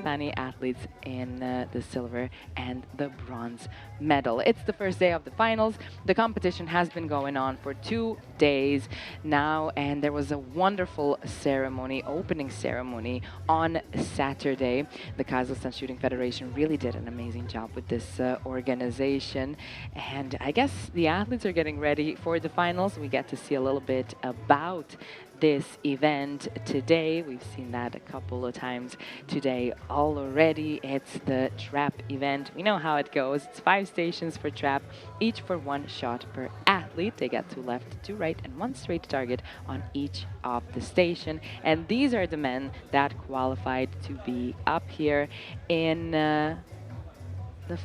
Kazakhstani athletes in the silver and the bronze medal. It's the first day of the finals. The competition has been going on for 2 days now, and there was a wonderful ceremony, opening ceremony on Saturday. The Kazakhstan Shooting Federation really did an amazing job with this organization, and I guess the athletes are getting ready for the finals. We get to see a little bit about this event today. We've seen that a couple of times today already. It's the trap event. We know how it goes. It's 5 stations for trap, each for 1 shot per athlete. They get 2 left, 2 right, and 1 straight target on each of the station. And these are the men that qualified to be up here in the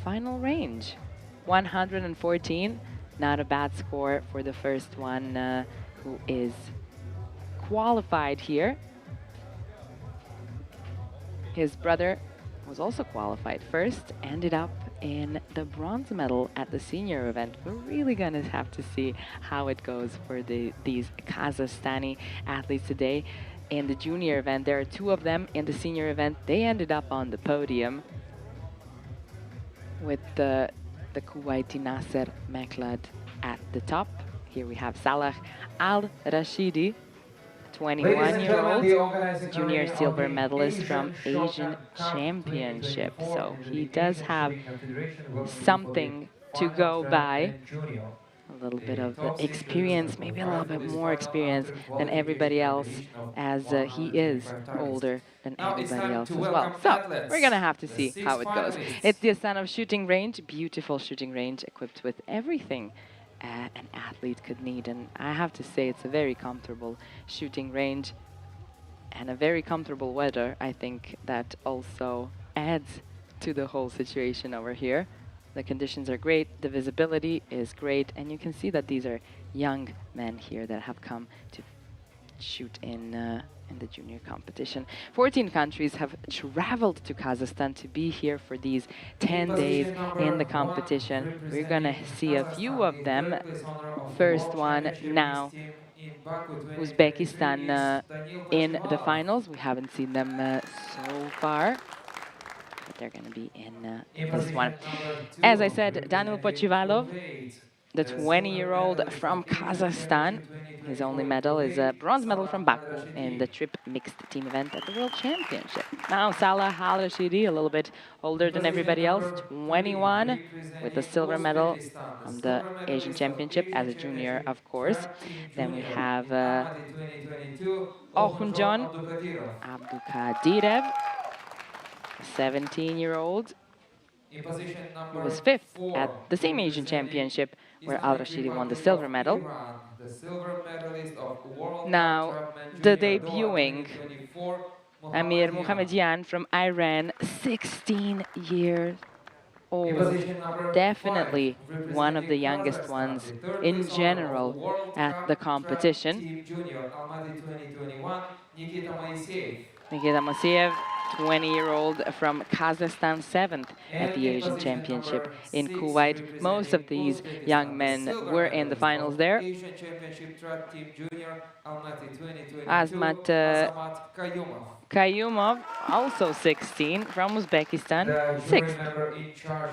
final range. 114, not a bad score for the first one who is qualified here. His brother was also qualified first, ended up in the bronze medal at the senior event. We're really gonna have to see how it goes for these Kazakhstani athletes today. In the junior event, there are 2 of them. In the senior event, they ended up on the podium with the Kuwaiti Nasser Meklad at the top. Here we have Salah Al-Rashidi, 21-year-old junior silver medalist from Asian Championship. So he does have something to go by. A little bit of experience, maybe a little bit more experience than everybody else, as he is older than everybody else as well. So we're gonna have to see how it goes. It's the Asanov shooting range, beautiful shooting range equipped with everything an athlete could need, and I have to say it's a very comfortable shooting range and a very comfortable weather. I think that also adds to the whole situation over here. The conditions are great, the visibility is great, and you can see that these are young men here that have come to shoot in the junior competition. 14 countries have traveled to Kazakhstan to be here for these 10 days in the competition. We're gonna see a few of them. First one now, Uzbekistan in the finals. We haven't seen them so far, but they're gonna be in this one. As I said, Daniil Pochivalov, the 20-year-old from Kazakhstan. His only medal is a bronze medal from Baku in the trip mixed team event at the World Championship. Now Salah Al-Rashidi, a little bit older than everybody else, 21, with a silver medal from the Asian Championship as a junior, of course. Then we have Okhunjon Abdukadirev, 17-year-old, who was 5th at the same Asian Championship where Al-Rashidi won the silver medal. Now, the debuting Amir Muhammadian from Iran, 16 years old. Definitely one of the youngest ones in general at the competition. Nikita Moiseev, 20-year-old from Kazakhstan, 7th at the Asian Championship in Kuwait. Most of these young men were in the finals there. Azmat Kayumov, also 16, from Uzbekistan, 6th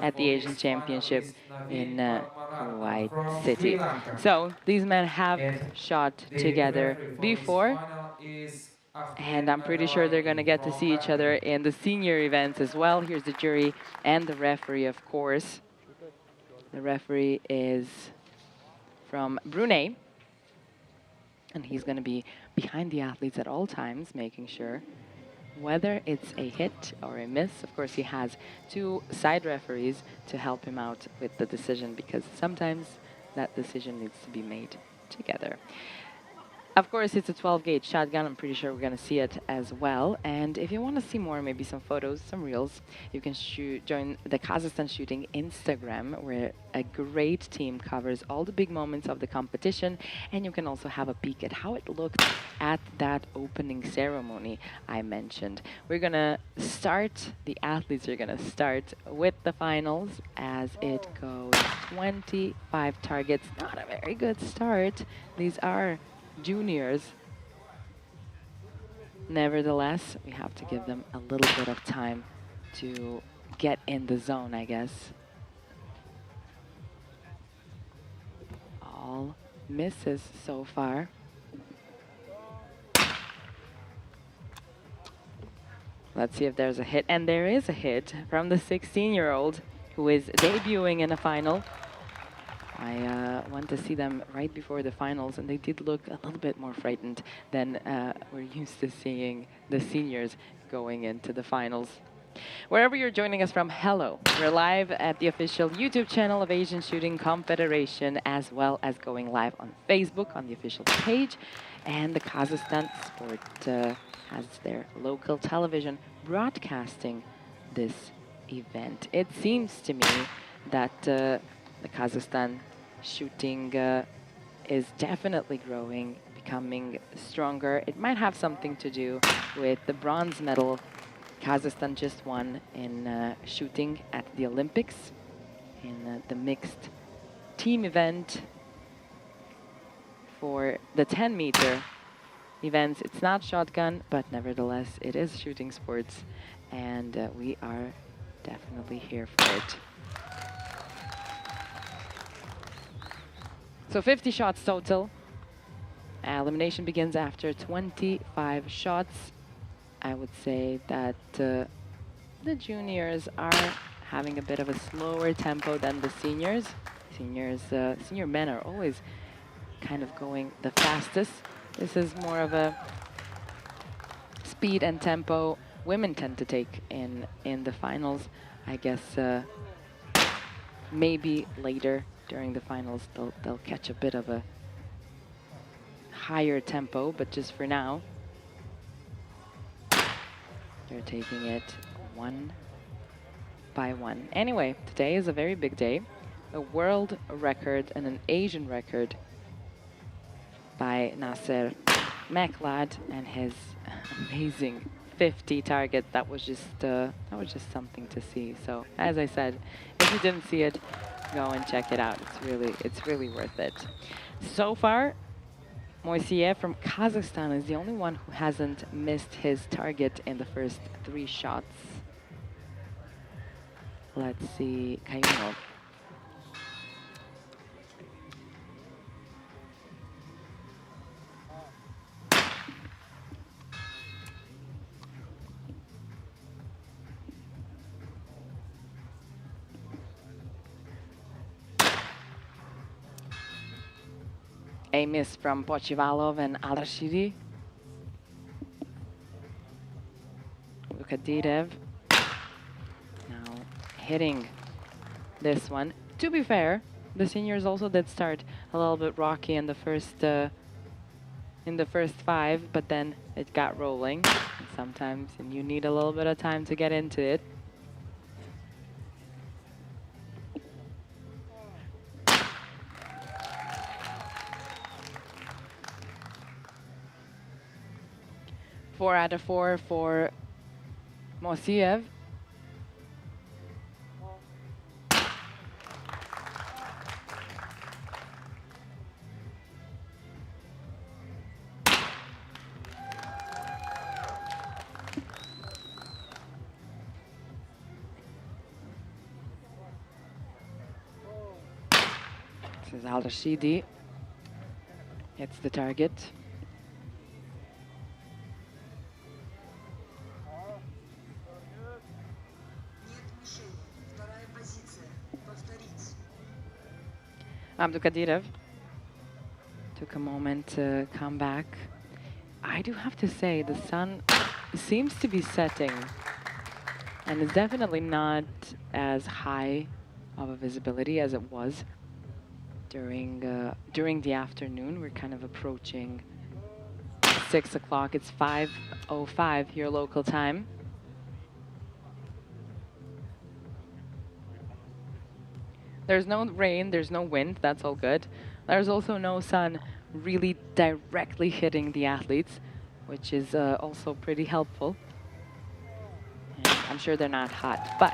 at the Asian Championship in Kuwait City. So these men have shot together before, and I'm pretty sure they're going to get to see each other in the senior events as well. Here's the jury and the referee, of course. The referee is from Brunei, and he's going to be behind the athletes at all times, making sure whether it's a hit or a miss. Of course, he has 2 side referees to help him out with the decision, because sometimes that decision needs to be made together. Of course, it's a 12-gauge shotgun. I'm pretty sure we're going to see it as well. And if you want to see more, maybe some photos, some reels, you can join the Kazakhstan Shooting Instagram, where a great team covers all the big moments of the competition. And you can also have a peek at how it looked at that opening ceremony I mentioned. We're going to start, the athletes are going to start with the finals as it goes 25 targets. Not a very good start. These are juniors. Nevertheless, we have to give them a little bit of time to get in the zone, I guess. All misses so far. Let's see if there's a hit. And there is a hit from the 16-year-old who is debuting in a final. I went to see them right before the finals, and they did look a little bit more frightened than we're used to seeing the seniors going into the finals. Wherever you're joining us from, hello. We're live at the official YouTube channel of Asian Shooting Confederation, as well as going live on Facebook on the official page. And the Kazakhstan Sport has their local television broadcasting this event. It seems to me that the Kazakhstan shooting is definitely growing, becoming stronger. It might have something to do with the bronze medal Kazakhstan just won in shooting at the Olympics in the mixed team event for the 10-meter events. It's not shotgun, but nevertheless, it is shooting sports, and we are definitely here for it. So 50 shots total. Elimination begins after 25 shots. I would say that the juniors are having a bit of a slower tempo than the seniors. Senior men are always kind of going the fastest. This is more of a speed and tempo women tend to take in the finals. I guess maybe later during the finals they'll catch a bit of a higher tempo, but just for now, they're taking it one by one. Anyway, today is a very big day. A world record and an Asian record by Nasser Meklad and his amazing 50 target. That was just something to see. So as I said, if you didn't see it, go and check it out. It's really worth it. So far, Moiseev from Kazakhstan is the only one who hasn't missed his target in the first 3 shots. Let's see Kayumov. A miss from Pochivalov and Al-Rashidi. Lukadirev now hitting this one. To be fair, the seniors also did start a little bit rocky in the first 5, but then it got rolling. And sometimes you need a little bit of time to get into it. Four out of 4 for Moiseev. This is Al-Rashidi. Hits the target. Abdulkadirov took a moment to come back. I do have to say the sun seems to be setting, and it's definitely not as high of a visibility as it was during the afternoon. We're kind of approaching 6 o'clock. It's 5:05 here local time. There's no rain, there's no wind, that's all good. There's also no sun really directly hitting the athletes, which is also pretty helpful. And I'm sure they're not hot, but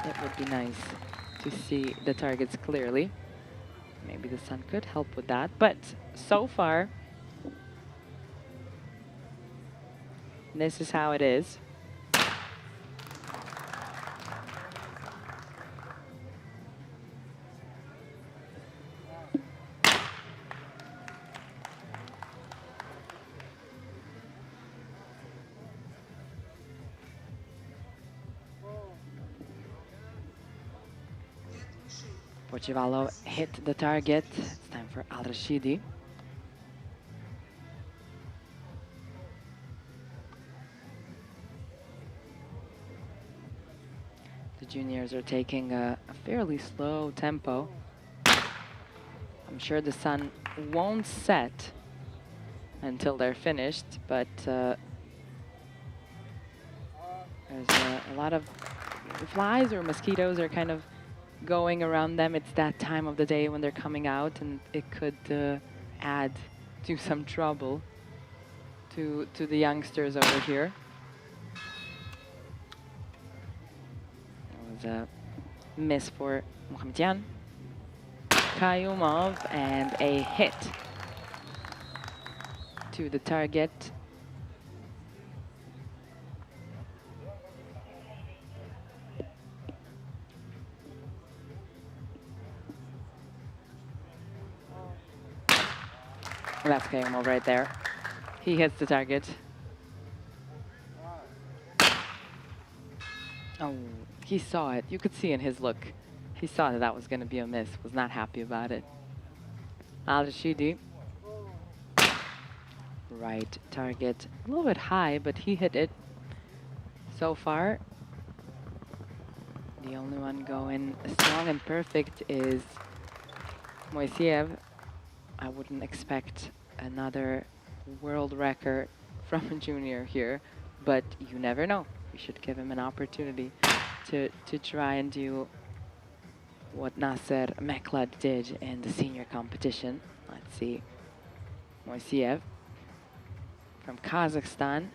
it would be nice to see the targets clearly. Maybe the sun could help with that, but so far, this is how it is. Pochivalo hit the target. It's time for Al-Rashidi. The juniors are taking a fairly slow tempo. I'm sure the sun won't set until they're finished, but there's a lot of flies or mosquitoes are kind of going around them. It's that time of the day when they're coming out, and it could add to some trouble to the youngsters over here. It was a miss for Muhamedyan. Kayumov and a hit to the target. That's Kayumov right there. He hits the target. Oh, he saw it. You could see in his look. He saw that that was going to be a miss. Was not happy about it. Al-Rashidi. Right target. A little bit high, but he hit it. So far, the only one going strong and perfect is Moiseev. I wouldn't expect another world record from a junior here, but you never know. We should give him an opportunity to try and do what Nasser Meklad did in the senior competition. Let's see. Moiseev from Kazakhstan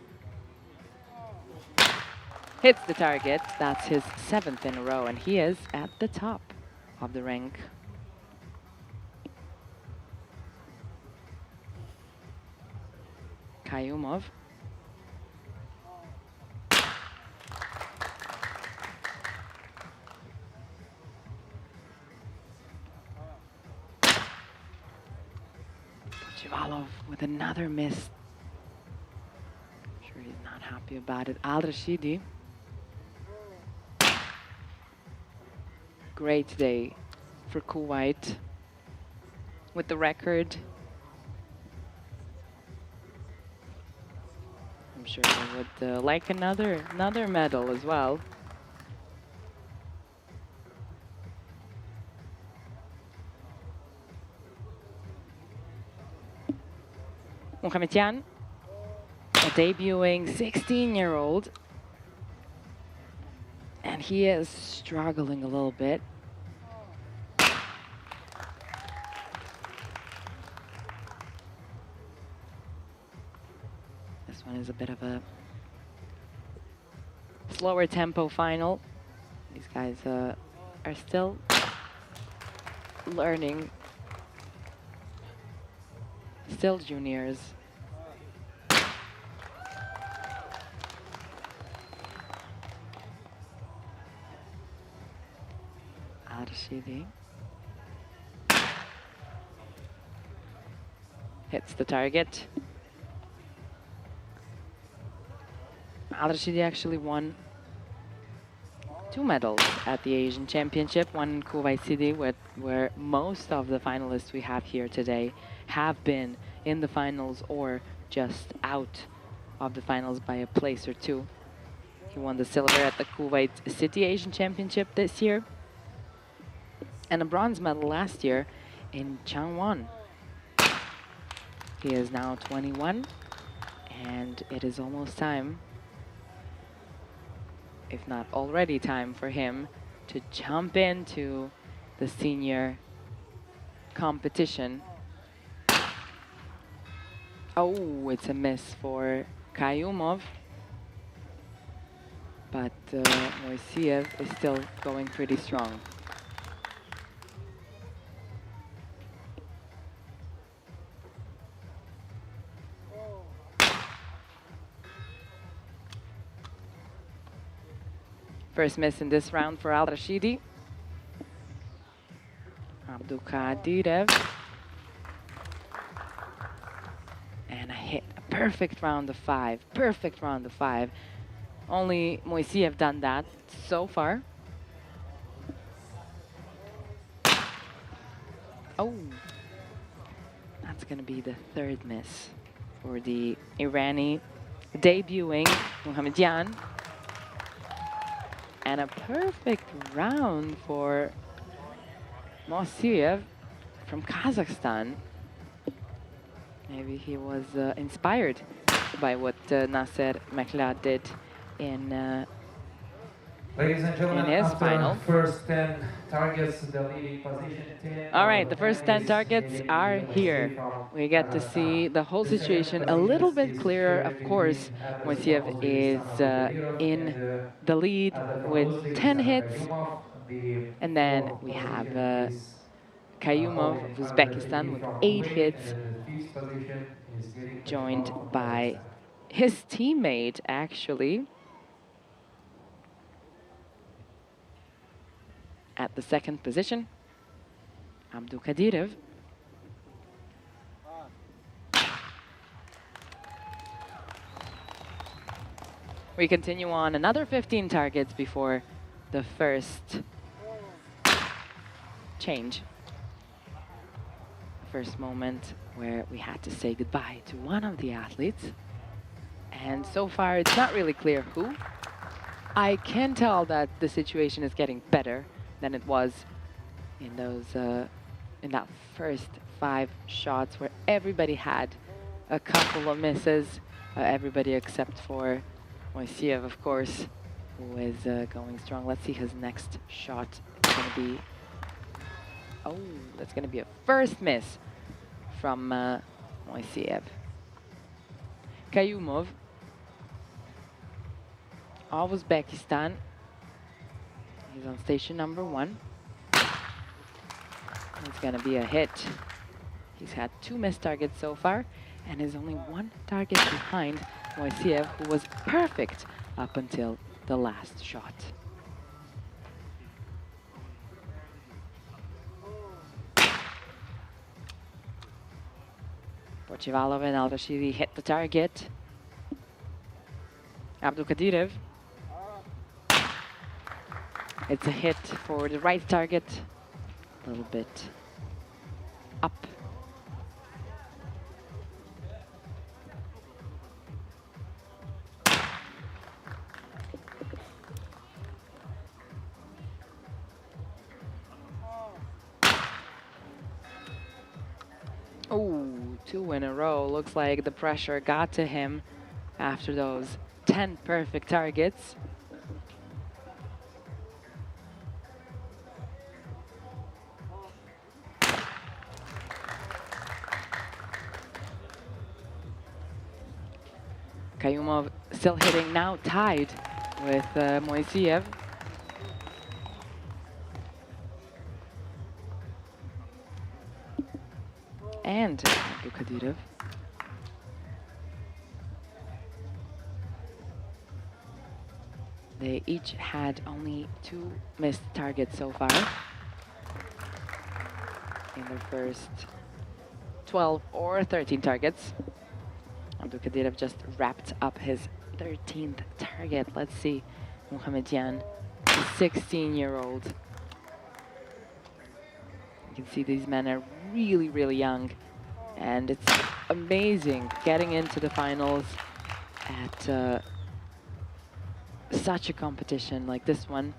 hits the target. That's his 7th in a row, and he is at the top of the rank. Kayumov. Pochivalov with another miss. I'm sure he's not happy about it. Al-Rashidi. Great day for Kuwait with the record. I'm sure they would like another medal as well. Muhamedyan, a debuting 16-year-old, and he is struggling a little bit. This one is a bit of a slower tempo final. These guys are still learning, still juniors. Al-Rashidi hits the target. Al-Rashidi actually won 2 medals at the Asian Championship, one in Kuwait City, where most of the finalists we have here today have been in the finals or just out of the finals by a place or two. He won the silver at the Kuwait City Asian Championship this year, and a bronze medal last year in Changwon. He is now 21, and it is almost time, if not already time, for him to jump into the senior competition. Oh, it's a miss for Kayumov, but Moiseev is still going pretty strong. First miss in this round for Al-Rashidi. Abdulkadirev. And a hit. A perfect round of 5. Perfect round of 5. Only Moiseev done that so far. Oh, that's going to be the third miss for the Irani debuting Muhammadian. And a perfect round for Moiseev from Kazakhstan. Maybe he was inspired by what Nasser Mekhla did in Ladies and gentlemen, his after final. First 10 targets, the leading position 10. All right, the first 10 targets are here. We get to see the whole situation a little bit clearer. Of course, Moiseev is in the lead with 10 hits. And then we have Kayumov of Uzbekistan with 8 hits, joined by his teammate, actually, at the second position, Abdulkadirov. We continue on another 15 targets before the first change. First moment where we had to say goodbye to one of the athletes. And so far, it's not really clear who. I can tell that the situation is getting better than it was in those in that first 5 shots where everybody had a couple of misses. Everybody except for Moiseev, of course, who is going strong. Let's see his next shot. It's going to be... Oh, that's going to be a first miss from Moiseev. Kayumov of Uzbekistan. He's on station number 1. It's going to be a hit. He's had 2 missed targets so far, and is only 1 target behind Moiseev, who was perfect up until the last shot. Pochivalov and Al-Rashidi hit the target. Abdulkadirov. It's a hit for the right target. A little bit up. Oh, 2 in a row. Looks like the pressure got to him after those 10 perfect targets. Kayumov still hitting, now tied with Moiseev. And Abdulkadirov. They each had only 2 missed targets so far in their first 12 or 13 targets. Abdulkadirov just wrapped up his 13th target. Let's see, Muhammadian, the 16-year-old. You can see these men are really, really young, and it's amazing getting into the finals at such a competition like this one.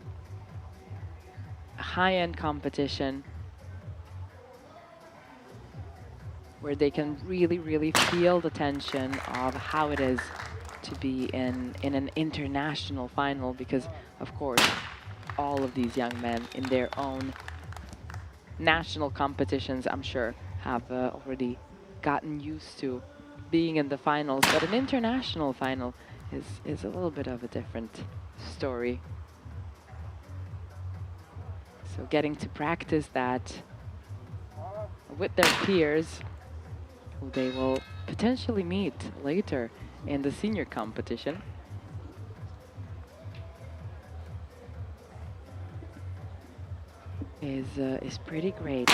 A high-end competition where they can really, really feel the tension of how it is to be in an international final, because, of course, all of these young men in their own national competitions, I'm sure, have already gotten used to being in the finals. But an international final is a little bit of a different story. So getting to practice that with their peers, who they will potentially meet later in the senior competition. Is pretty great.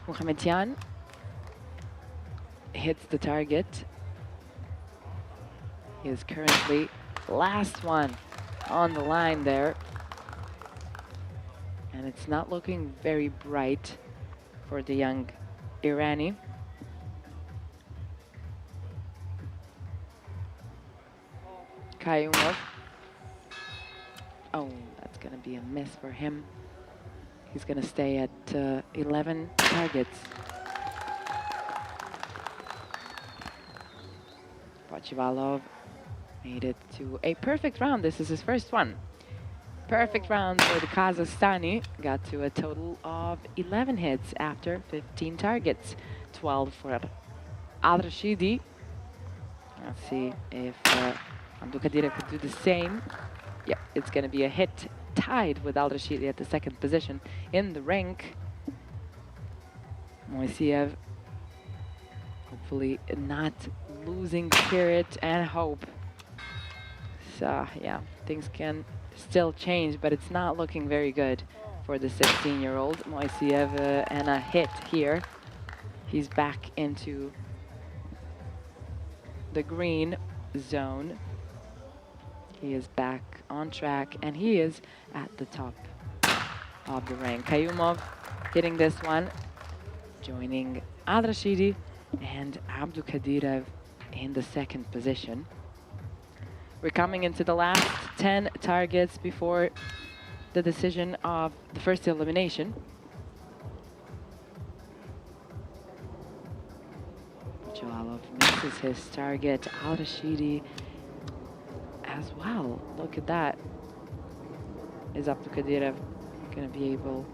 Muhammadian hits the target. He is currently last one on the line there. And it's not looking very bright for the young Irani. Kayumov. Oh, that's going to be a miss for him. He's going to stay at 11 targets. Pochivalov made it to a perfect round. This is his first one. Perfect round for the Kazakhstani. Got to a total of 11 hits after 15 targets. 12 for Al-Rashidi. Let's see if Abdulkadirov could do the same. Yeah, it's going to be a hit tied with Al-Rashidi at the second position in the rank. Moiseev hopefully not losing spirit and hope. So yeah, things can still change, but it's not looking very good for the 16-year-old. Moiseev and a hit here. He's back into the green zone. He is back on track, and he is at the top of the rank. Kayumov hitting this one, joining Al-Rashidi and Abdulkadirov in the second position. We're coming into the last 10 targets before the decision of the first elimination. Joalov misses his target. Al-Rashidi as well. Look at that. Is Abdulkadirov going to be able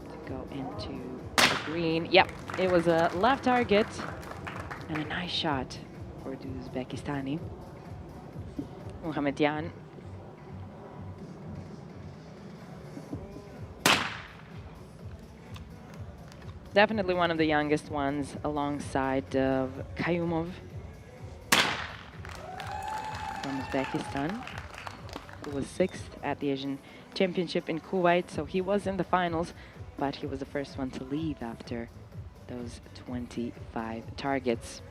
to go into the green? Yep, it was a left target and a nice shot for the Uzbekistani. Muhamedyan. Definitely one of the youngest ones alongside of Kayumov from Uzbekistan, who was 6th at the Asian Championship in Kuwait. So he was in the finals, but he was the first one to leave after those 25 targets.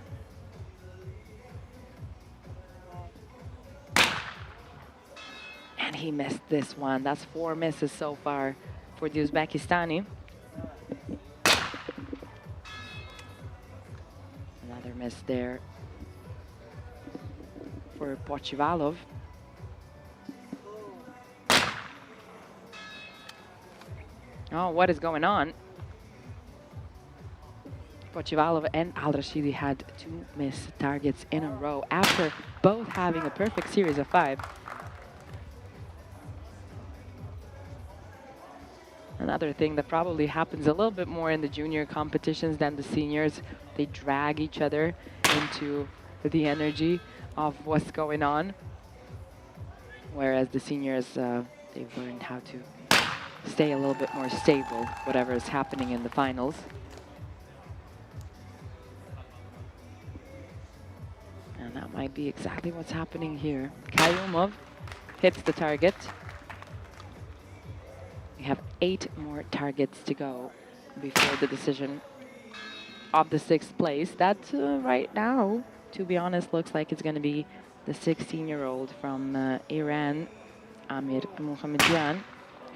And he missed this one. That's 4 misses so far for the Uzbekistani. Another miss there for Pochivalov. Oh, what is going on? Pochivalov and Al-Rashidi had 2 missed targets in a row after both having a perfect series of 5. Another thing that probably happens a little bit more in the junior competitions than the seniors, they drag each other into the energy of what's going on. Whereas the seniors, they've learned how to stay a little bit more stable, whatever is happening in the finals. And that might be exactly what's happening here. Kayumov hits the target. We have 8 more targets to go before the decision of the 6th place. That right now, to be honest, looks like it's going to be the 16-year-old from Iran, Amir Muhamedyan,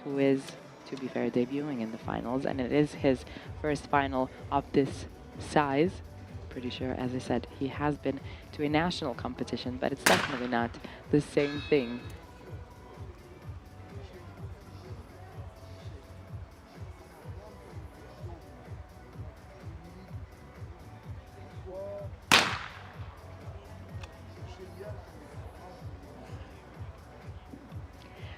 who is, to be fair, debuting in the finals. And it is his first final of this size. Pretty sure, as I said, he has been to a national competition, but it's definitely not the same thing.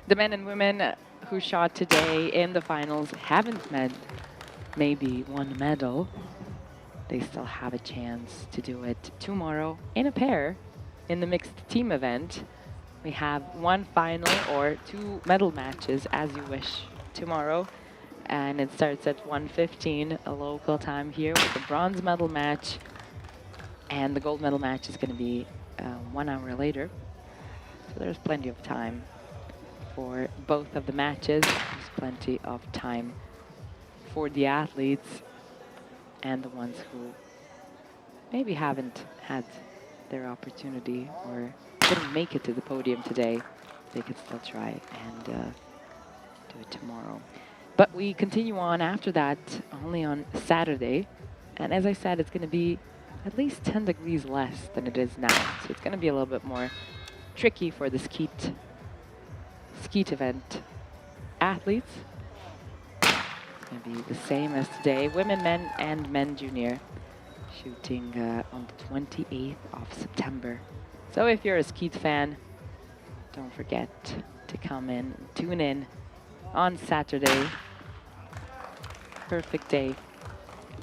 The men and women who shot today in the finals haven't met maybe one medal. They still have a chance to do it tomorrow in a pair in the mixed team event. We have 1 final or 2 medal matches as you wish tomorrow. And it starts at 1:15 a local time here with the bronze medal match. And the gold medal match is going to be 1 hour later. So there's plenty of time for both of the matches. There's plenty of time for the athletes and the ones who maybe haven't had their opportunity or didn't make it to the podium today. They could still try and do it tomorrow. But we continue on after that, only on Saturday. And as I said, it's going to be at least 10 degrees less than it is now. So it's going to be a little bit more tricky for the skeet event athletes. It's going to be the same as today. Women, men, and men junior shooting on the 28th of September. So if you're a skeet fan, don't forget to come in, tune in on Saturday. Perfect day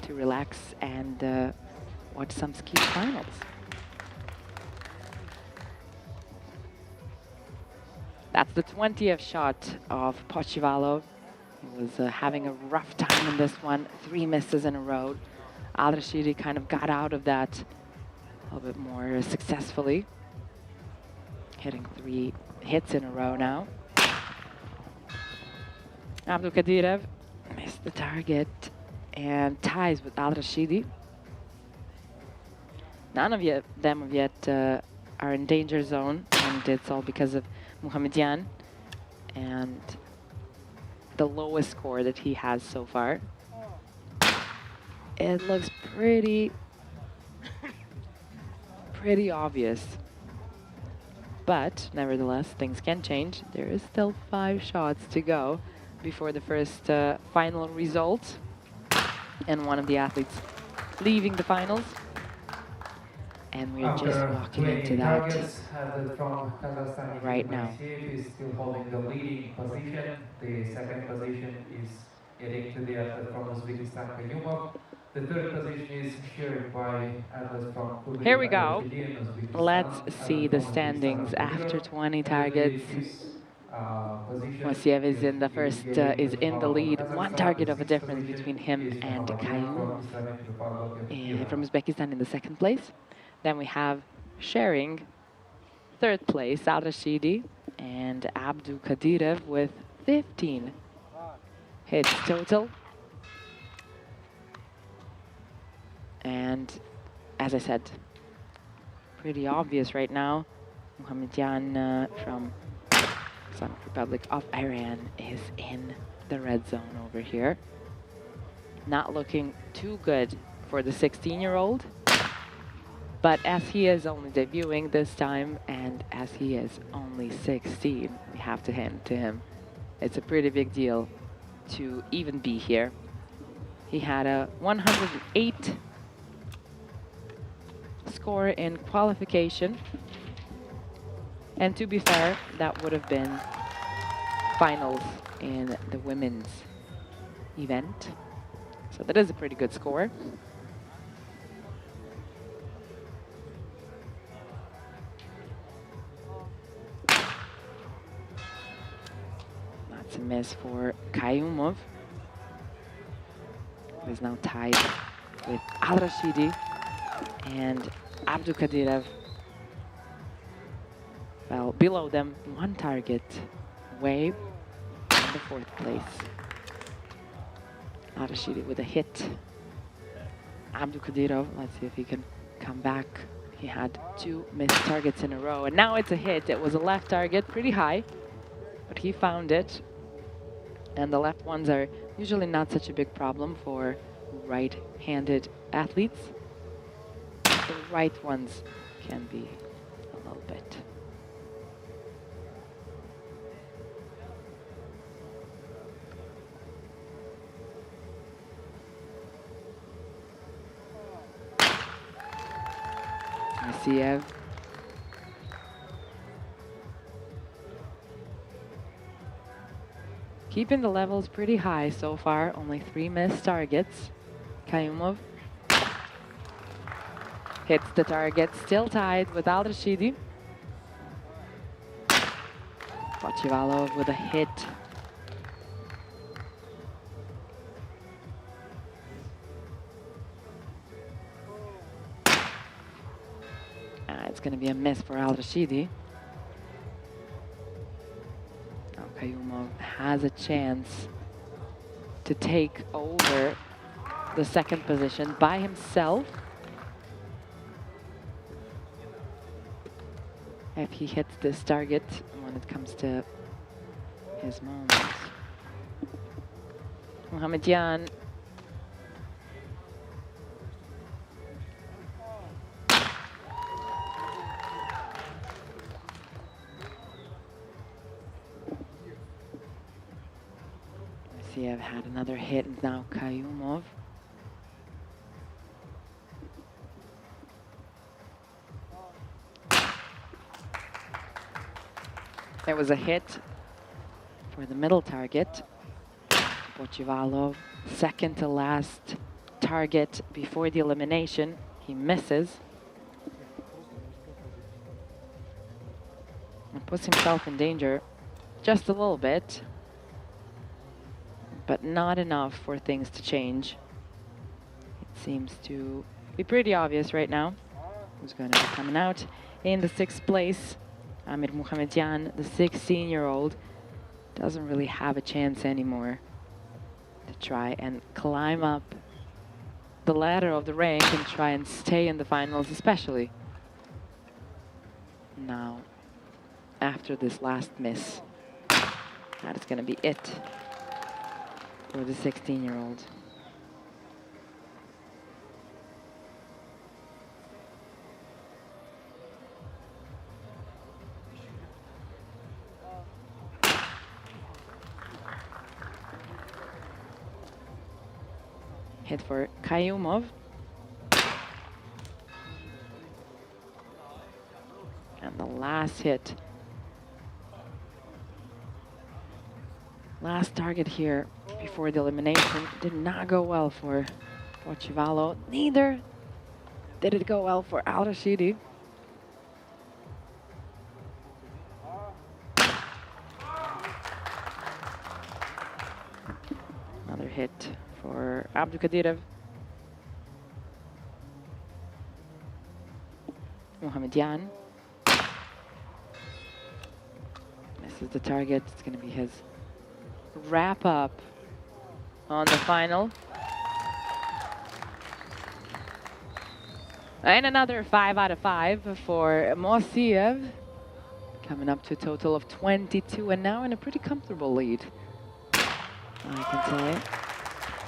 to relax and watch some skeet finals. That's the 20th shot of Pochivalov. He was having a rough time in this one, 3 misses in a row. Al-Rashidi kind of got out of that a little bit more successfully, hitting 3 hits in a row now. Abdulkadirov missed the target and ties with Al-Rashidi. None of them have yet are in danger zone, and it's all because of Muhammadian and the lowest score that he has so far. It looks pretty obvious, but nevertheless, things can change. There is still 5 shots to go before the first final result, and one of the athletes leaving the finals. And we're just walking into that right now. Is still holding the leading position. The second position is getting to the athlete from Uzbekistan, Kayumov. The third position is shared by athletes from Here we go. Let's see the standings after 20 targets. Moiseev is in the first, is in the lead. 1 target of a difference between him and Kayumov from Uzbekistan in the second place. Then we have sharing third place, Al-Rashidi and Abdulkadirov with 15 hits total. And as I said, pretty obvious right now. Muhammadian from Islamic Republic of Iran is in the red zone over here. Not looking too good for the 16-year-old. But as he is only debuting this time, and as he is only 16, we have to hand it to him. It's a pretty big deal to even be here. He had a 108 score in qualification. And to be fair, that would have been finals in the women's event. So that is a pretty good score. That's a miss for Kayumov, who is now tied with Al-Rashidi, and Abdulkadirov fell below them 1 target away in the 4th place. Al-Rashidi with a hit. Abdulkadirov, let's see if he can come back. He had 2 missed targets in a row, and now it's a hit. It was a left target, pretty high, but he found it. And the left ones are usually not such a big problem for right-handed athletes. The right ones can be a little bit. Moiseev. Keeping the levels pretty high so far, only 3 missed targets. Kayumov hits the target, still tied with Al-Rashidi. Pochivalov with a hit. It's going to be a miss for Al-Rashidi. Now Kayumov has a chance to take over the 2nd position by himself. If he hits this target when it comes to his moments. Muhamedyan. Moiseev had another hit, and now Kayumov. There was a hit for the middle target. Pochivalov, second to last target before the elimination. He misses. And puts himself in danger just a little bit, but not enough for things to change. It seems to be pretty obvious right now who's going to be coming out. In the 6th place, Amir Muhamedyan, the 16-year-old, doesn't really have a chance anymore to try and climb up the ladder of the rank and try and stay in the finals, especially now after this last miss. That is going to be it for the 16-year-old. Hit for Kayumov. And the last hit. Last target here before the elimination did not go well for Pochivalo. Neither did it go well for Al-Rashidi. Another hit for Abdulkadirov. Muhamedyan. This is the target. It's going to be his wrap up on the final. And another 5 out of 5 for Moiseev. Coming up to a total of 22 and now in a pretty comfortable lead, I can say.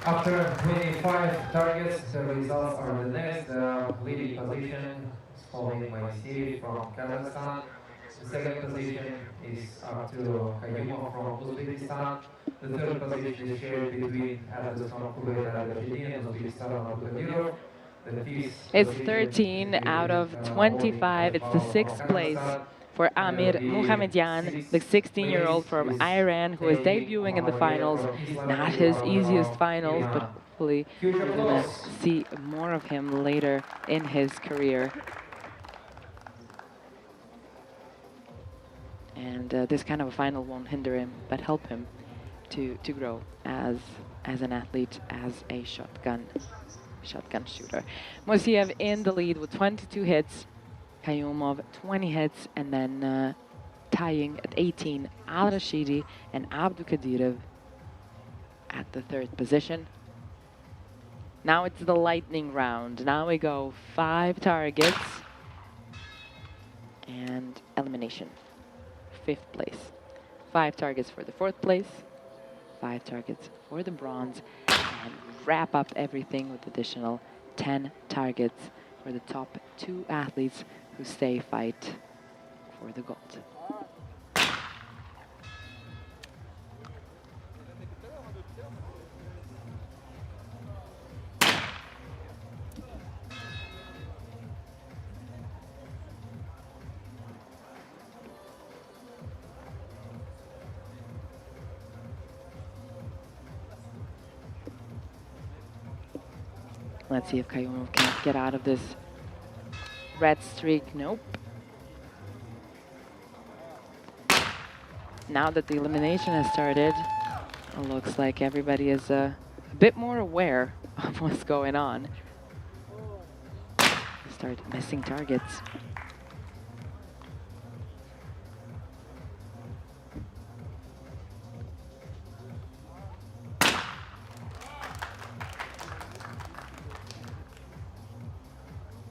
After 25 targets, the results are the next. The leading position is following Moiseev from Kazakhstan. The second position is up to Kayumov from Uzbekistan. The third position is shared between athletes from Kuwait Al-Rashidi and Uzbekistan Abdulkadirov. It's 13 out of 25. It's the 6th place for Amir Muhamedyan, the 16-year-old from Iran who is debuting in the finals. Not his easiest finals, but hopefully we're going to see more of him later in his career. And this kind of a final won't hinder him, but help him to grow as an athlete, as a shotgun shooter. Moiseev in the lead with 22 hits. Kayumov 20 hits, and then tying at 18, Al-Rashidi and Abdulkadirov at the 3rd position. Now it's the lightning round. Now we go 5 targets and elimination. 5th place. 5 targets for the 4th place, 5 targets for the bronze, and wrap up everything with additional 10 targets for the top 2 athletes who stay fight for the gold. Let's see if Kayumov can get out of this red streak. Nope. Now that the elimination has started, it looks like everybody is a bit more aware of what's going on. They start missing targets.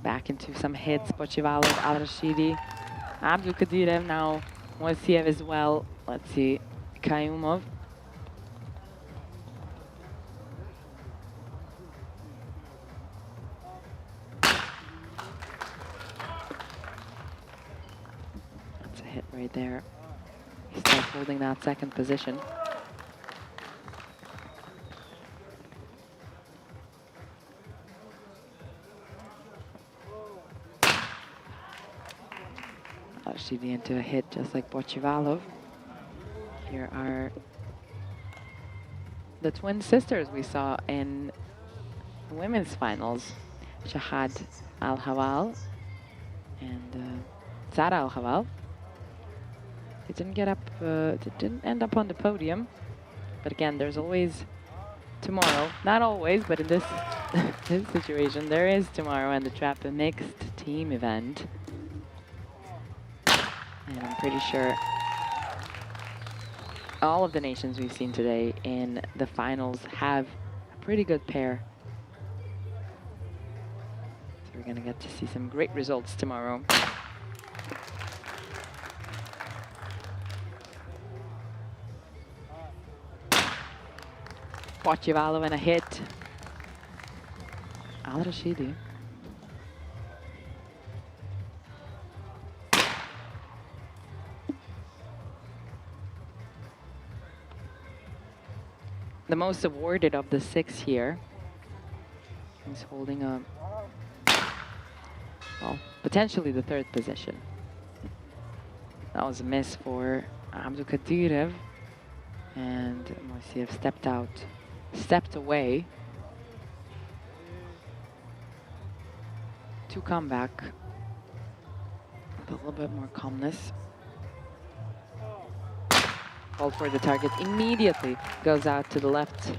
Back into some hits, Pochivalov, Al-Rashidi, Abdulkadirov, now Moiseev as well. Let's see, Kayumov. right there. He's still holding that second position. Alashidy into a hit just like Pochivalov. Here are the twin sisters we saw in the women's finals. Shahad Al-Hawal and Zara Al-Hawal. They didn't get up, they didn't end up on the podium. But again, there's always tomorrow. Not always, but in this, this situation, there is tomorrow and the trap a mixed team event. And I'm pretty sure all of the nations we've seen today in the finals have a pretty good pair. So we're going to get to see some great results tomorrow. Pochivalov and a hit. Al-Rashidi. The most awarded of the 6 here. He's holding a, well, potentially the 3rd position. That was a miss for Abdulkadirov. And Moiseev stepped away to come back with a little bit more calmness. Called for the target immediately, goes out to the left,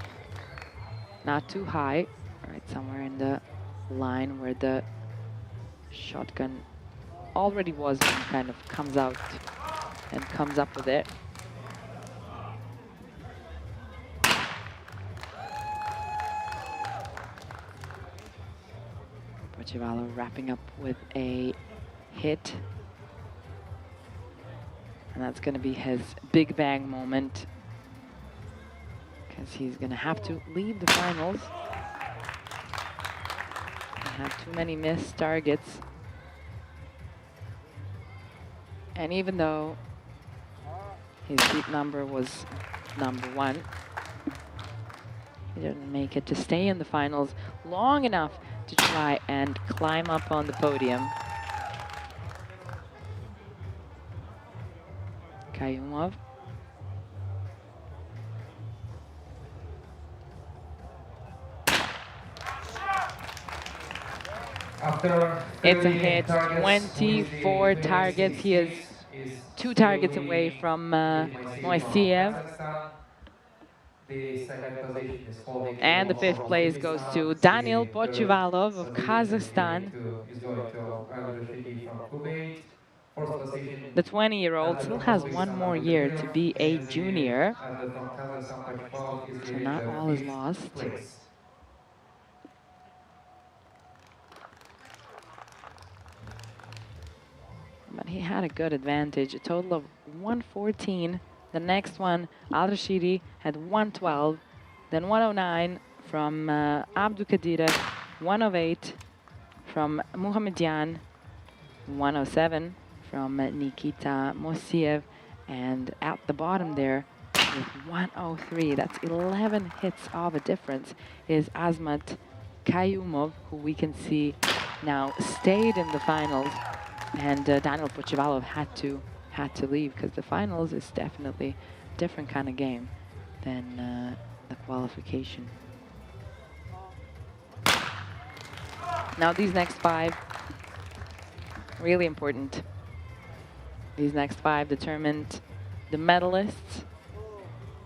not too high, right somewhere in the line where the shotgun already was, and kind of comes out and comes up with it. Pochivalov wrapping up with a hit. And that's going to be his big bang moment, because he's going to have to leave the finals. He had too many missed targets. And even though his seat number was number 1, he didn't make it to stay in the finals long enough to try and climb up on the podium. Kayumov. It's a hit, 24 targets. He is 2 targets away from Moiseev. And the 5th place goes to Daniil Pochivalov of Kazakhstan. The 20-year-old still has 1 more year to be a junior, so not all is lost. But he had a good advantage, a total of 114. The next one, Al-Rashidi had 112, then 109 from Abdulkadirov, 108 from Muhammadian, 107 from Nikita Moiseev, and at the bottom there with 103, that's 11 hits of a difference, is Azmat Kayumov, who we can see now stayed in the finals, and Daniil Pochivalov had to leave, because the finals is definitely a different kind of game than the qualification. Now these next 5, really important. These next 5 determined the medalists,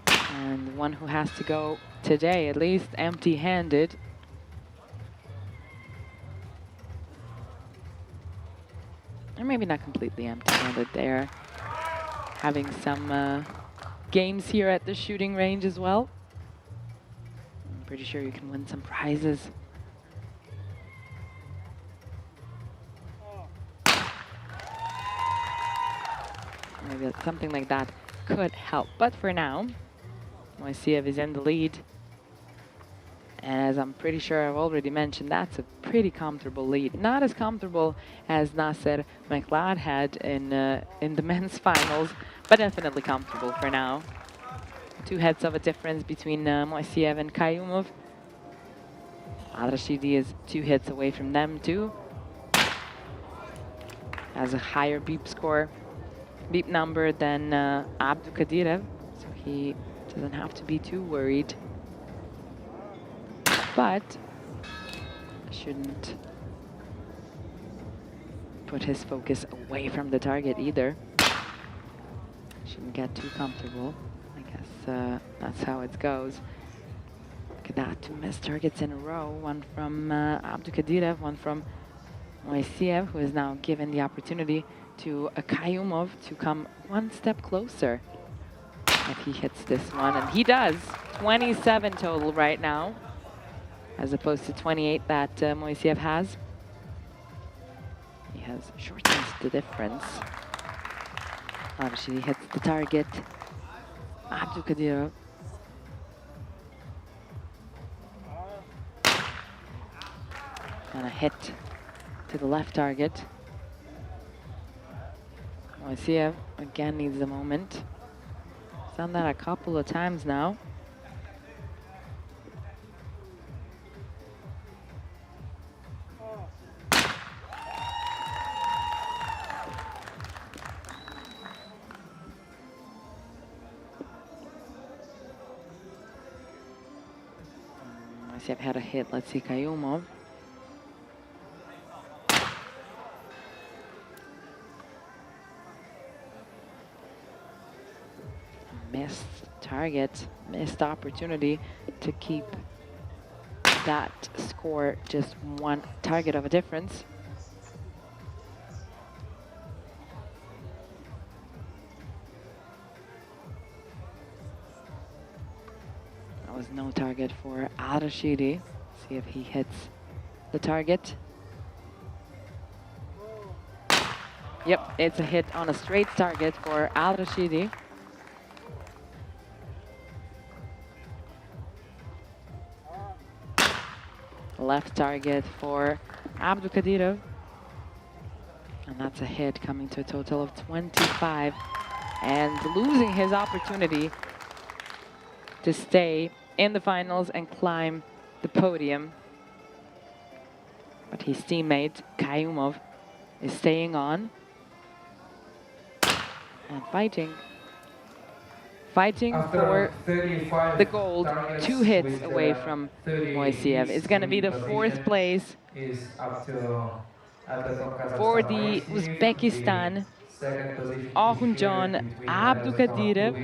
and the one who has to go today, at least empty-handed. Or maybe not completely empty-handed. They're having some games here at the shooting range as well. I'm pretty sure you can win some prizes. Maybe something like that could help. But for now, Moiseev is in the lead. As I'm pretty sure I've already mentioned, that's a pretty comfortable lead. Not as comfortable as Nasser McLeod had in the men's finals, but definitely comfortable for now. 2 heads of a difference between Moiseev and Kayumov. Al-Rashidi is 2 hits away from them too. Has a higher beep number than Abdukadirev, so he doesn't have to be too worried. But shouldn't put his focus away from the target either. Shouldn't get too comfortable. I guess that's how it goes. Look at that, 2 missed targets in a row. One from Abdukadirev, one from Moiseev, who is now given the opportunity to Kayumov to come 1 step closer if he hits this one. And he does. 27 total right now, as opposed to 28 that Moiseev has. He has shortened the difference. Obviously, he hits the target. Abdukadirev. And a hit to the left target. Moiseev again needs the moment. He's done that a couple of times now. Moiseev had a hit. Let's see Kayumov. Missed target, missed opportunity to keep that score just 1 target of a difference. That was no target for Al-Rashidi. See if he hits the target. Yep, it's a hit on a straight target for Al-Rashidi. Left target for Abdukadirev. And that's a hit, coming to a total of 25. And losing his opportunity to stay in the finals and climb the podium. But his teammate, Kayumov, is staying on. And fighting for the gold, 2 hits away from Moiseev. It's going to be the 4th place for the Uzbekistan. Orhunjon Abdukadirev.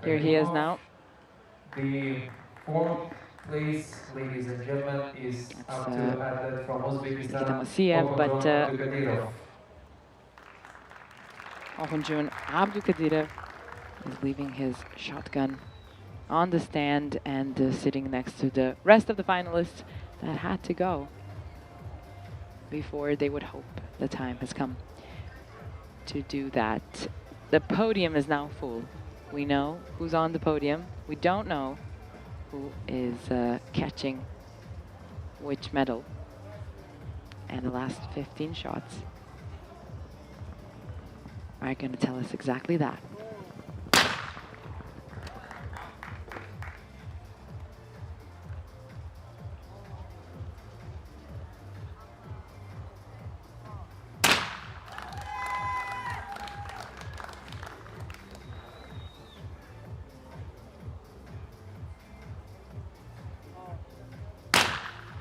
Here he is now. The 4th place, ladies and gentlemen, is up to athlete from Uzbekistan, Moiseev, but Orhunjon Abdukadirev is leaving his shotgun on the stand and sitting next to the rest of the finalists that had to go before they would hope the time has come to do that. The podium is now full. We know who's on the podium. We don't know who is catching which medal. And the last 15 shots are going to tell us exactly that.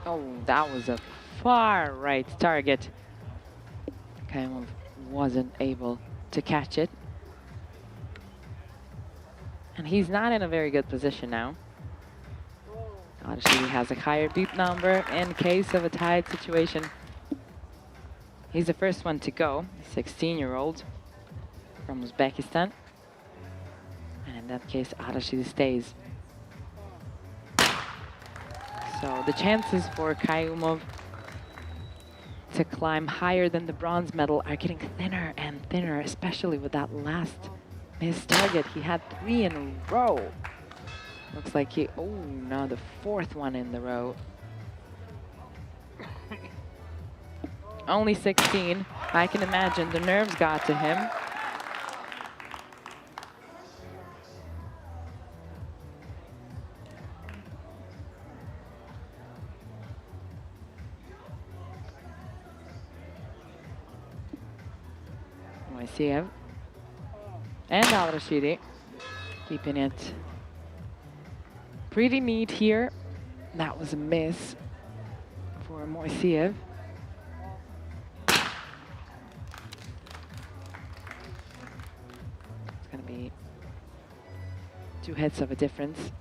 Oh, that was a far right target. Kayumov wasn't able to catch it. And he's not in a very good position now. Obviously, he has a higher beep number in case of a tied situation. He's the first one to go, 16-year-old from Uzbekistan. And in that case, Al-Rashidi stays. So the chances for Kayumov to climb higher than the bronze medal are getting thinner and thinner, especially with that last missed target. He had 3 in a row. Looks like he, oh, now the fourth one in the row. Only 16. I can imagine the nerves got to him. Moiseev and Al-Rashidi keeping it pretty neat here. That was a miss for Moiseev. It's going to be 2 hits of a difference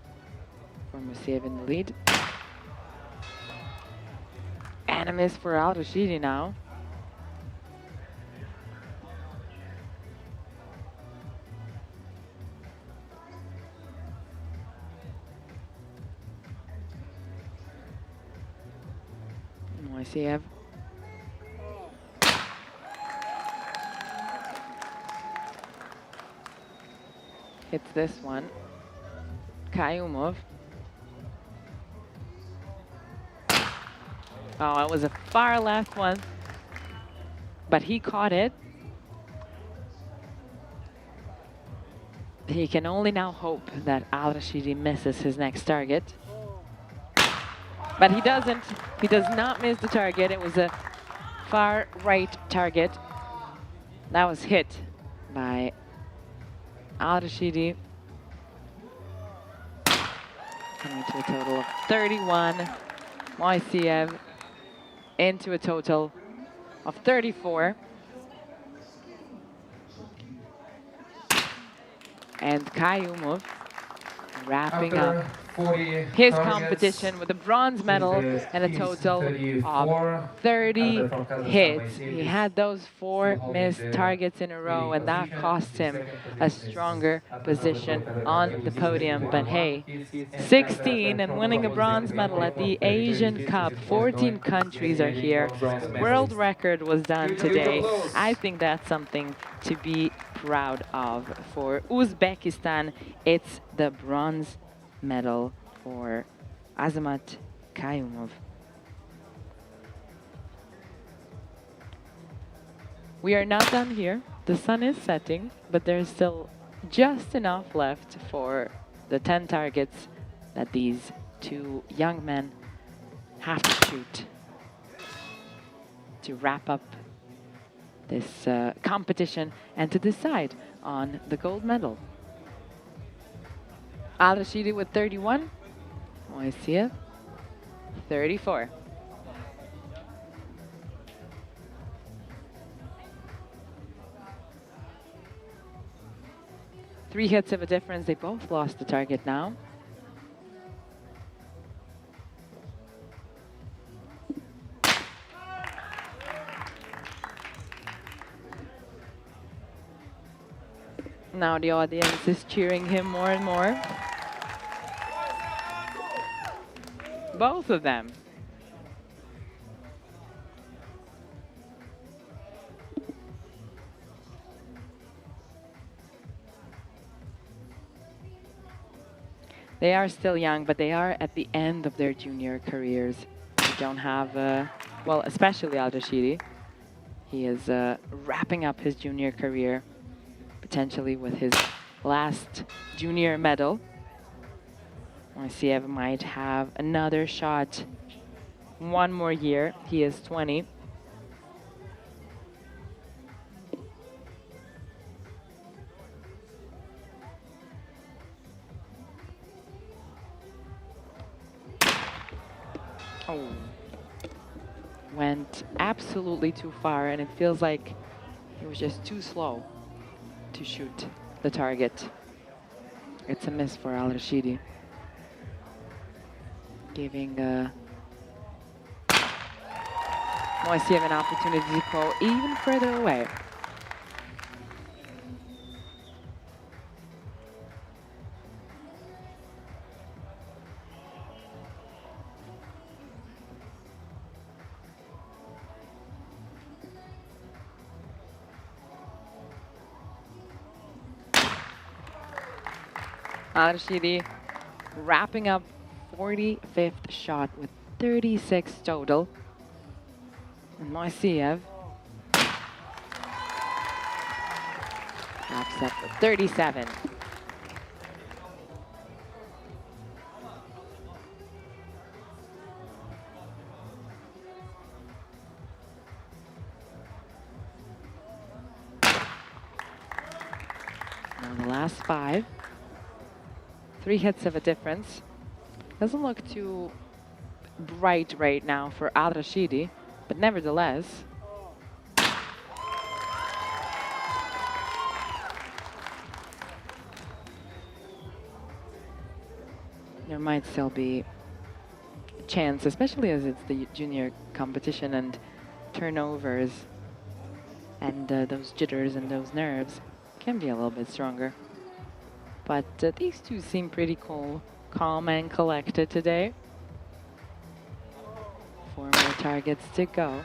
for Moiseev in the lead. And a miss for Al-Rashidi now. Moiseev. Hits this one. Kayumov. Oh, it was a far left one, but he caught it. He can only now hope that Al-Rashidi misses his next target. But he doesn't. He does not miss the target. It was a far right target. That was hit by Al-Rashidi. Coming to a total of 31. Moiseev into a total of 34. And Kayumov wrapping up his competition with a bronze medal and a total of 30 hits. He had those 4 missed targets in a row, and that cost him a stronger position on the podium. But hey, 16 and winning a bronze medal at the Asian Cup. 14 countries are here. World record was done today. I think that's something to be proud of. For Uzbekistan, it's the bronze medal for Azamat Kayumov. We are not done here. The sun is setting, but there's still just enough left for the 10 targets that these 2 young men have to shoot to wrap up this competition and to decide on the gold medal. Al-Rashidi with 31, Moiseev 34. Three hits of a difference. They both lost the target now. Now the audience is cheering him more and more. Both of them. They are still young, but they are at the end of their junior careers. They don't have, well, especially Al-Rashidi. He is wrapping up his junior career, potentially with his last junior medal. Moiseev might have another shot, 1 more year. He is 20. Oh, went absolutely too far, and it feels like he was just too slow to shoot the target. It's a miss for Al-Rashidi, giving Moiseev an opportunity to go even further away. Al-Rashidi wrapping up 45th shot with 36 total. And Moiseev wraps up with 37. Now the last 5. 3 hits of a difference. Doesn't look too bright right now for Al-Rashidi, but nevertheless. There might still be a chance, especially as it's the junior competition and turnovers and those jitters and those nerves can be a little bit stronger. But these two seem pretty cool, calm and collected today. 4 more targets to go.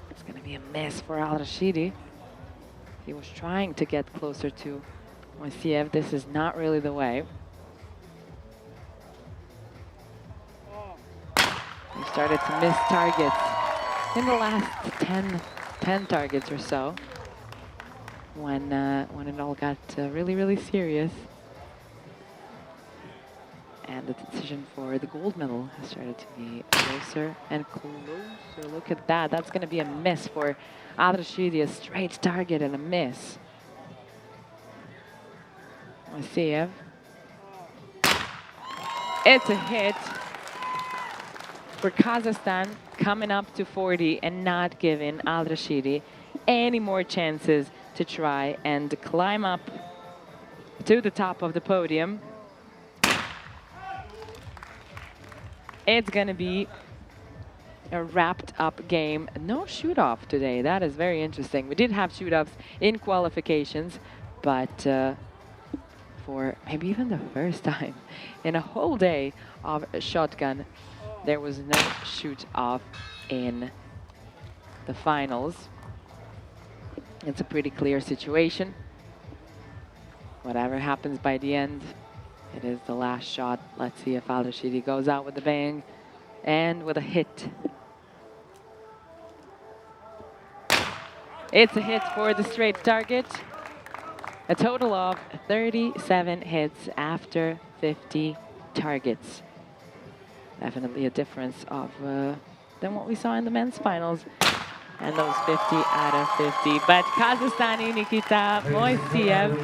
It's going to be a miss for Al-Rashidi. He was trying to get closer to Moiseev. This is not really the way. He started to miss targets in the last 10 targets or so when it all got really, really serious. And the decision for the gold medal has started to be closer and closer. Look at that. That's going to be a miss for Al-Rashidi. A straight target and a miss. Moiseev. It's a hit for Kazakhstan, coming up to 40 and not giving Al-Rashidi any more chances to try and climb up to the top of the podium. It's going to be a wrapped up game. No shoot-off today. That is very interesting. We did have shoot-offs in qualifications, but for maybe even the first time in a whole day of shotgun, there was no shoot-off in the finals. It's a pretty clear situation. Whatever happens by the end, it is the last shot. Let's see if Al-Rashidi goes out with a bang and with a hit. It's a hit for the straight target. A total of 37 hits after 50 targets. Definitely a difference of than what we saw in the men's finals. And those 50 out of 50. But Kazakhstani Nikita Moiseev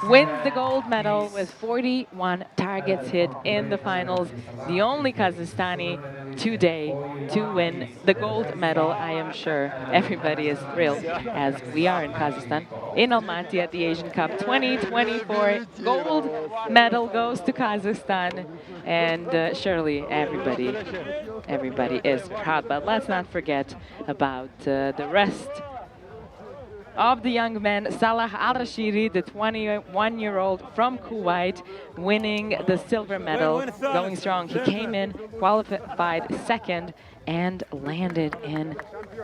wins the gold medal with 41 targets hit in the finals. The only Kazakhstani today to win the gold medal. I am sure everybody is thrilled, as we are in Kazakhstan, in Almaty at the Asian Cup 2024. Gold medal goes to Kazakhstan, and surely everybody is proud. But let's not forget about the rest of the young men. Salah Al-Rashidi, the 21-year-old from Kuwait, winning the silver medal, going strong. He came in, qualified second, and landed in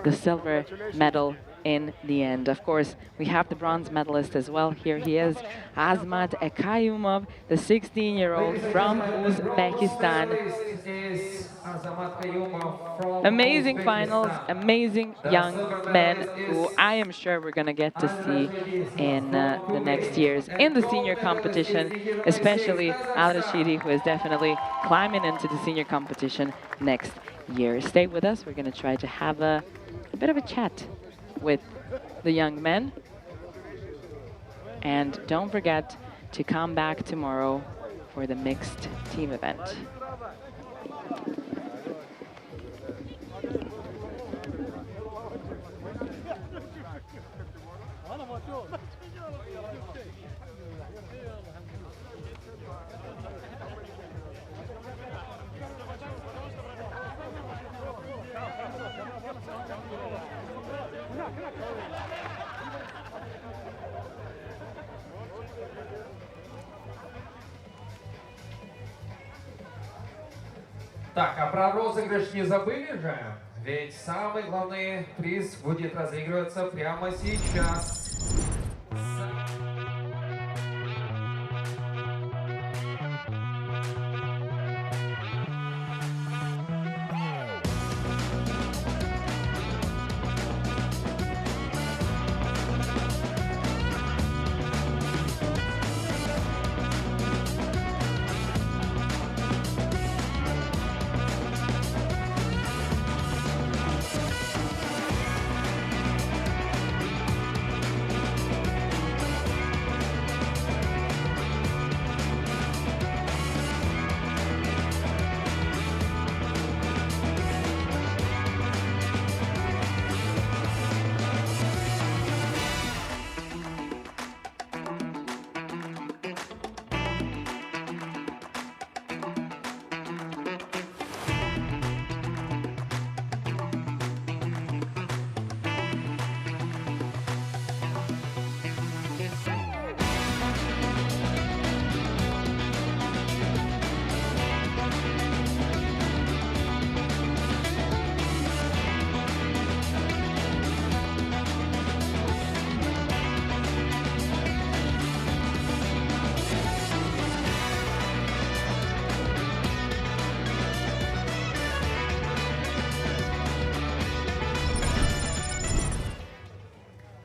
the silver medal in the end. Of course, we have the bronze medalist as well. Here he is, Azmat Kayumov, the 16-year-old from Uzbekistan. Amazing finals, amazing young men who I am sure we're going to get to see in the next years in the senior competition, especially Al-Rashidi, who is definitely climbing into the senior competition next year. Stay with us. We're going to try to have a bit of a chat with the young men. And don't forget to come back tomorrow for the mixed team event. Так, а про розыгрыш не забыли же? Ведь самый главный приз будет разыгрываться прямо сейчас.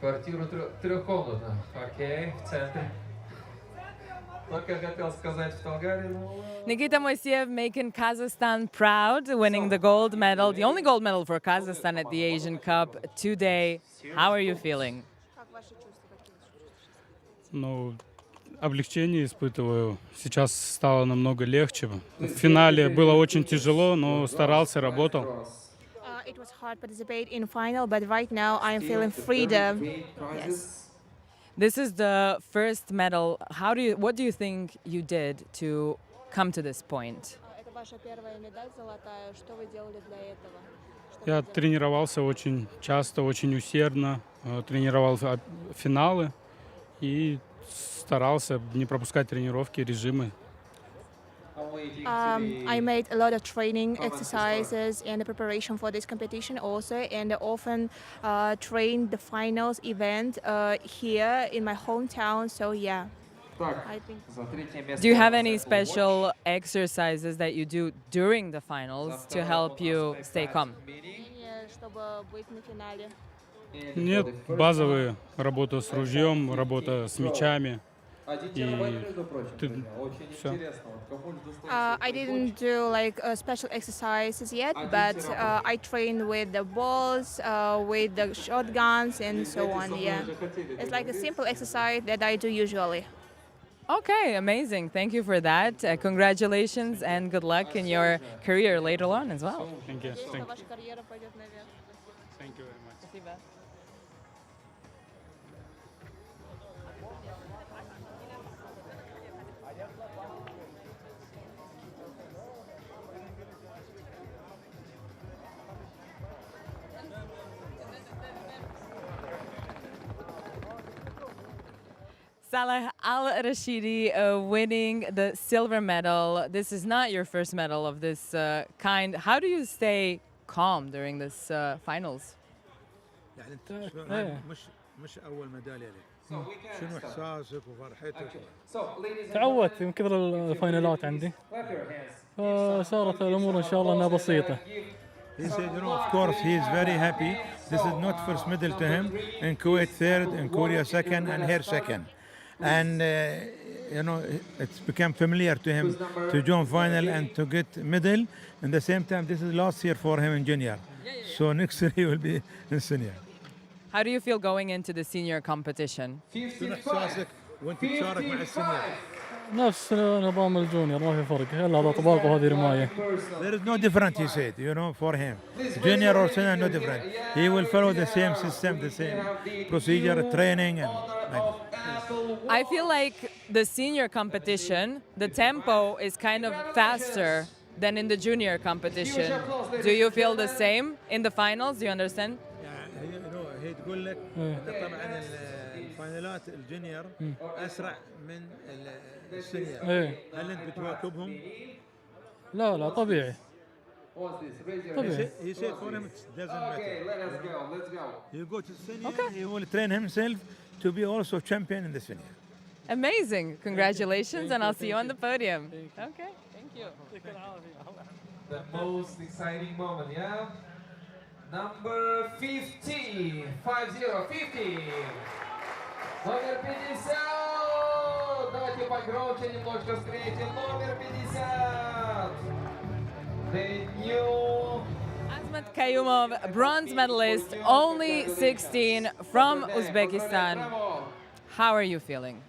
Квартиру трехкомнатную. Окей, в центре. Только хотел сказать в Толгаре, но... Nikita Moiseev making Kazakhstan proud, winning the gold medal, the only gold medal for Kazakhstan at the Asian Cup today. How are you feeling? Ну, облегчение испытываю. Сейчас стало намного легче. В финале было очень тяжело, но старался, работал. It was hard to participate in final, but right now I am feeling freedom. Yes. This is the first medal. What do you think you did to come to this point? Это ваша первая медаль золотая. Что вы делали для этого? Я тренировался очень часто, очень усердно, тренировал финалы и старался не пропускать тренировки, режимы. I made a lot of training exercises and the preparation for this competition also, and I often train the finals event here in my hometown. So yeah, I think. Do you have any special exercises that you do during the finals to help you stay calm? Чтобы быть на финале. Нет, базовые, работа с ружьем, работа с мячами. I didn't do like special exercises yet, but I trained with the balls, with the shotguns, and so on. Yeah, it's like a simple exercise that I do usually. Okay, amazing. Thank you for that. Congratulations and good luck in your career later on as well. Thank you. Надеюсь, что ваша карьера пойдет наверх. Thank you very much. Спасибо. Salah Al-Rashidi winning the silver medal. This is not your first medal of this kind. How do you stay calm during this finals? يعني انت مش اول ميداليه لك. شنو احساسك وفرحتك؟ تعودت من كثر الفاينالات عندي فصارت الامور ان شاء الله انها بسيطه. He said, you know, of course, he is very happy. This is not first medal to him. In Kuwait third, in Korea second, and here second. And you know, it's become familiar to him to join final and to get medal. And the same time, this is last year for him in junior. So next year he will be in senior. How do you feel going into the senior competition? شنو احساسك وانت تشارك مع السنيور؟ نفس نظام الجونيور ما في فرق هلا هذا طباق وهذه رمايه. There is no difference, he said, you know, for him. Junior or senior, no different. He will follow the same system, the same procedure, training, and like. I feel like the senior competition, the tempo is kind of faster than in the junior competition. Do you feel the same in the finals? Do you understand? هي تقول لك ان طبعا الفاينالات الجونيور اسرع من السينيور. هل انت بتواكبهم؟ لا طبيعي. طبيعي. He said for him it doesn't matter. Okay, let us go. You go to senior, he will train himself to be also champion in the senior. Amazing. Congratulations, and I'll see you on the podium. Okay, thank you. The most exciting moment, yeah? Number 50, 50. Номер 50. Давайте погромче немножко встретим. Номер 50. The new Azmat Kayumov, bronze medalist, only 16 from Uzbekistan. How are you feeling?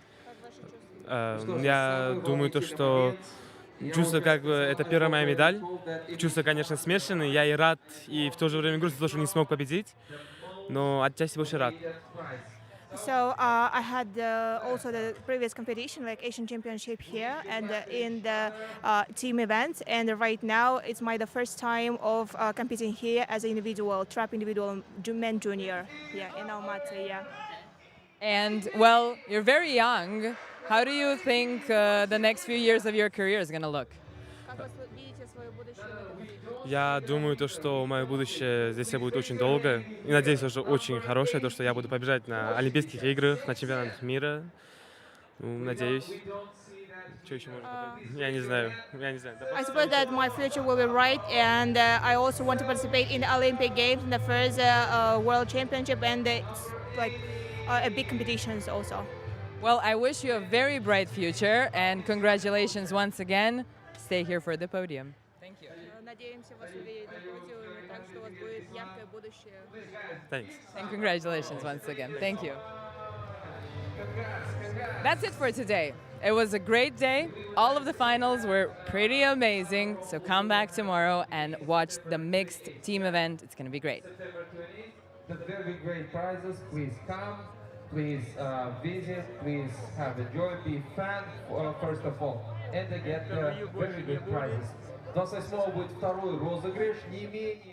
Я думаю, что чувство, как бы, это первая моя медаль. Чувства, конечно, смешанные. Я и рад, и в то же время грустно, что не смог победить. Но отчасти больше рад. So I had also the previous competition, like Asian Championship here, and in the team events. And right now, it's the first time of competing here as an individual, trap individual, men junior, yeah, in Almaty, yeah. And well, you're very young. How do you think the next few years of your career is going to look? Я думаю, что мое будущее здесь будет очень долго. И надеюсь, что очень хорошее, то, что я буду побежать на Олимпийских играх, на чемпионатах мира. Ну, надеюсь. Что еще можно добавить? Я не знаю. I suppose that my future will be bright, and I also want to participate in the Olympic Games in the first World Championship, and it's like at big competitions also. Well, I wish you a very bright future and congratulations once again. Stay here for the podium. Thank you. Надеемся вас увидеть на подиуме, так что у вас будет яркое будущее. Thanks. And congratulations once again. Thank you. That's it for today. It was a great day. All of the finals were pretty amazing. So come back tomorrow and watch the mixed team event. It's going to be great. The very great prizes. Please come. Please visit. Please have a joy. Be fan first of all, and get the very good prizes. 28-го будет второй розыгрыш, не менее.